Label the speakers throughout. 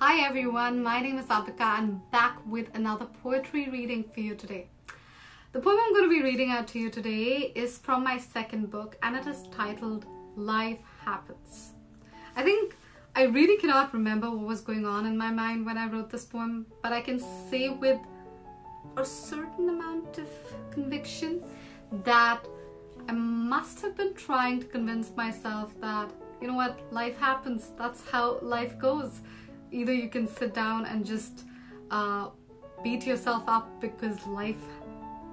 Speaker 1: Hi everyone, my name is Ambica and I'm back with another poetry reading for you today. The poem I'm going to be reading out to you today is from my second book and it is titled Life Happens. I think I really cannot remember what was going on in my mind when I wrote this poem, but I can say with a certain amount of conviction that I must have been trying to convince myself that, you know what, life happens. That's how life goes. Either you can sit down and just beat yourself up because life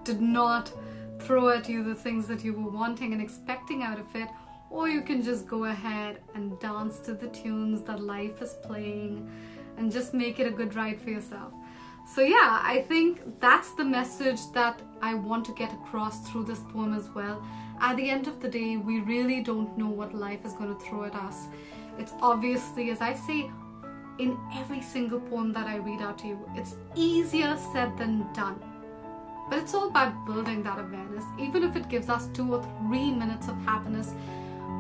Speaker 1: did not throw at you the things that you were wanting and expecting out of it, or you can just go ahead and dance to the tunes that life is playing and just make it a good ride for yourself. So yeah, I think that's the message that I want to get across through this poem as well. At the end of the day, we really don't know what life is going to throw at us. It's obviously, as I say, in every single poem that I read out to you, it's easier said than done. But it's all about building that awareness, even if it gives us 2 or 3 minutes of happiness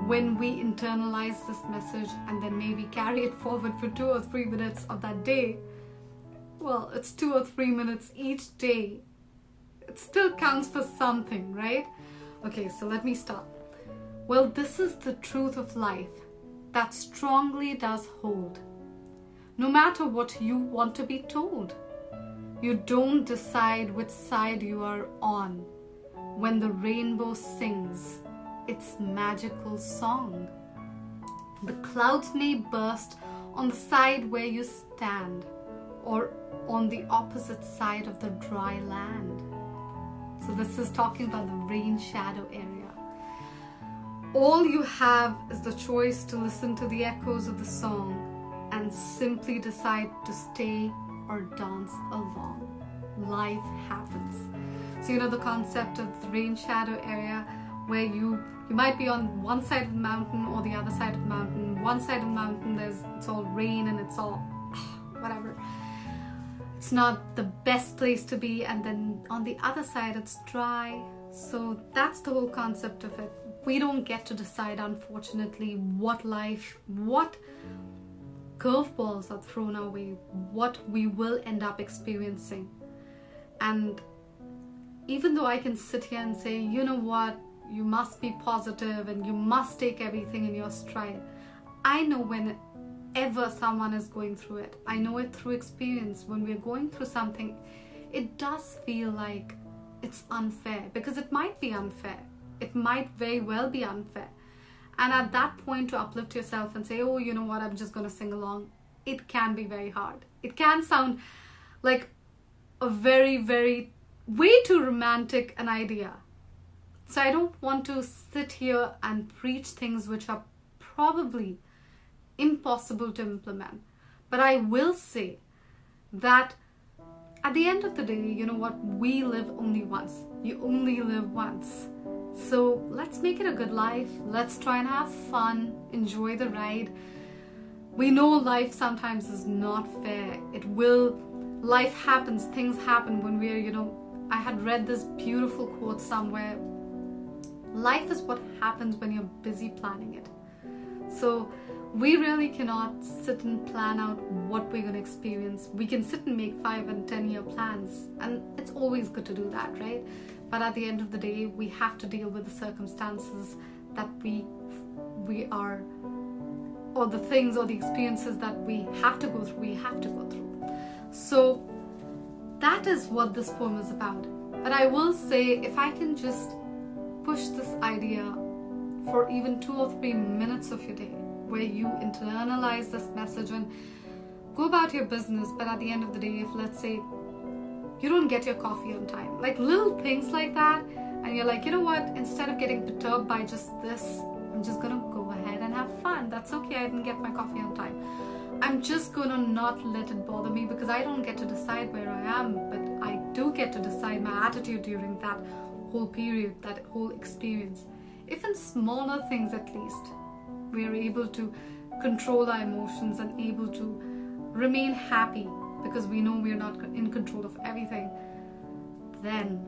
Speaker 1: when we internalize this message and then maybe carry it forward for 2 or 3 minutes of that day. Well, it's 2 or 3 minutes each day. It still counts for something, right? Okay, so let me start. Well, this is the truth of life that strongly does hold. No matter what you want to be told, you don't decide which side you are on when the rainbow sings its magical song. The clouds may burst on the side where you stand or on the opposite side of the dry land. So this is talking about the rain shadow area. All you have is the choice to listen to the echoes of the song and simply decide to stay or dance along. Life happens. So you know the concept of the rain shadow area where you might be on one side of the mountain or the other side of the mountain. One side of the mountain it's all rain and it's all whatever. It's not the best place to be, and then on the other side it's dry. So that's the whole concept of it. We don't get to decide, unfortunately, what curveballs are thrown our way, what we will end up experiencing. And even though I can sit here and say, you know what, you must be positive and you must take everything in your stride, I know whenever someone is going through it, I know it through experience. When we're going through something, it does feel like it's unfair, because it might be unfair. It might very well be unfair. And at that point, to uplift yourself and say, oh, you know what, I'm just going to sing along, it can be very hard. It can sound like a very, very, way too romantic an idea. So I don't want to sit here and preach things which are probably impossible to implement. But I will say that at the end of the day, you know what, we live only once. You only live once. So let's make it a good life. Let's try and have fun, enjoy the ride. We know life sometimes is not fair. Life happens, things happen when we're, I had read this beautiful quote somewhere. Life is what happens when you're busy planning it. So we really cannot sit and plan out what we're going to experience. We can sit and make 5 and 10-year plans, and it's always good to do that, right? But at the end of the day, we have to deal with the circumstances that we are, or the things or the experiences that we have to go through. So that is what this poem is about. But I will say, if I can just push this idea for even 2 or 3 minutes of your day, where you internalize this message and go about your business, but at the end of the day, if let's say you don't get your coffee on time, like little things like that, and you're like, you know what, instead of getting perturbed by just this, I'm just gonna go ahead and have fun. That's okay, I didn't get my coffee on time. I'm just gonna not let it bother me, because I don't get to decide where I am, but I do get to decide my attitude during that whole period, that whole experience. If in smaller things at least, we are able to control our emotions and able to remain happy because we know we are not in control of everything, then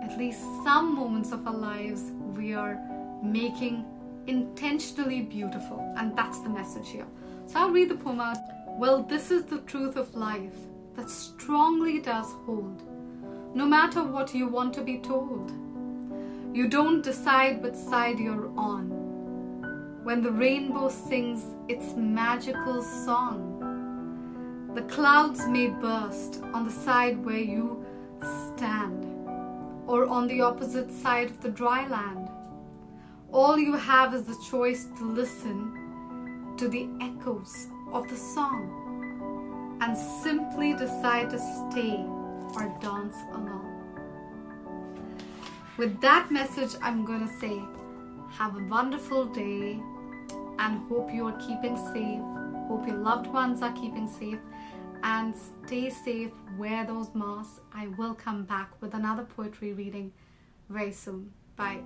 Speaker 1: at least some moments of our lives we are making intentionally beautiful, and that's the message here. So I'll read the poem out Well, this is the truth of life that strongly does hold, no matter what you want to be told. You don't decide which side you're on. When the rainbow sings its magical song, the clouds may burst on the side where you stand, or on the opposite side of the dry land. All you have is the choice to listen to the echoes of the song and simply decide to stay or dance along. With that message, I'm going to say, have a wonderful day and hope you are keeping safe. Hope your loved ones are keeping safe, and stay safe. Wear those masks. I will come back with another poetry reading very soon. Bye.